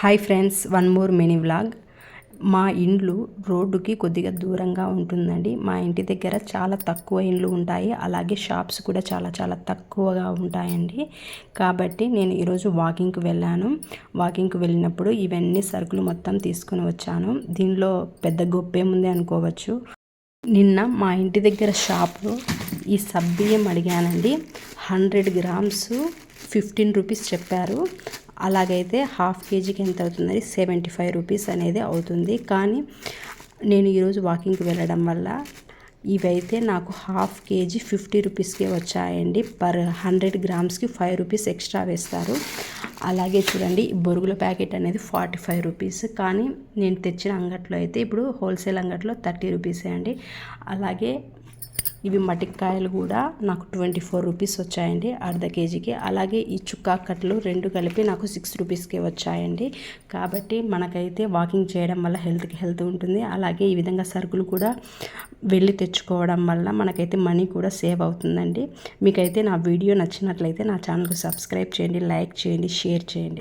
Hi friends, one more mini vlog. మా ఇండ్లు రోడ్డుకి కొద్దిగా దూరంగా ఉంటుందండి. మా ఇంటి దగ్గర చాలా తక్కువ ఇండ్లు ఉంటాయి, అలాగే షాప్స్ కూడా చాలా చాలా తక్కువగా ఉంటాయండి. కాబట్టి నేను ఈరోజు వాకింగ్కి వెళ్ళాను. వాకింగ్కి వెళ్ళినప్పుడు ఇవన్నీ సరుకులు మొత్తం తీసుకుని వచ్చాను. దీనిలో పెద్ద గొప్పేముంది అనుకోవచ్చు. నిన్న మా ఇంటి దగ్గర షాప్లో ఈ సబ్బియ్యం అడిగానండి. 100 గ్రామ్స్ 15 రూపీస్ చెప్పారు. అలాగైతే హాఫ్ కేజీకి ఎంత అవుతుందని 75 రూపీస్ అనేది అవుతుంది. కానీ నేను ఈరోజు వాకింగ్కి వెళ్ళడం వల్ల ఇవైతే నాకు హాఫ్ కేజీ 50 రూపీస్కే వచ్చాయండి. పర్ 100 గ్రామ్స్కి 5 రూపీస్ ఎక్స్ట్రా వేస్తారు. అలాగే చూడండి, బొరుగుల ప్యాకెట్ అనేది 45 రూపీస్. కానీ నేను తెచ్చిన అంగట్లో అయితే ఇప్పుడు హోల్సేల్ అంగట్లో 30 రూపీసే అండి. అలాగే ఇవి మటికాయలు కూడా నాకు 24 రూపీస్ వచ్చాయండి అర్ధ కేజీకి. అలాగే ఈ చుక్కా కట్టలు 2 కలిపి నాకు 6 రూపీస్కే వచ్చాయండి. కాబట్టి మనకైతే వాకింగ్ చేయడం వల్ల హెల్త్కి హెల్త్ ఉంటుంది. అలాగే ఈ విధంగా సరుకులు కూడా వెళ్ళి తెచ్చుకోవడం వల్ల మనకైతే మనీ కూడా సేవ్ అవుతుందండి. మీకైతే నా వీడియో నచ్చినట్లయితే నా ఛానల్కి సబ్స్క్రైబ్ చేయండి, లైక్ చేయండి, షేర్ చేయండి.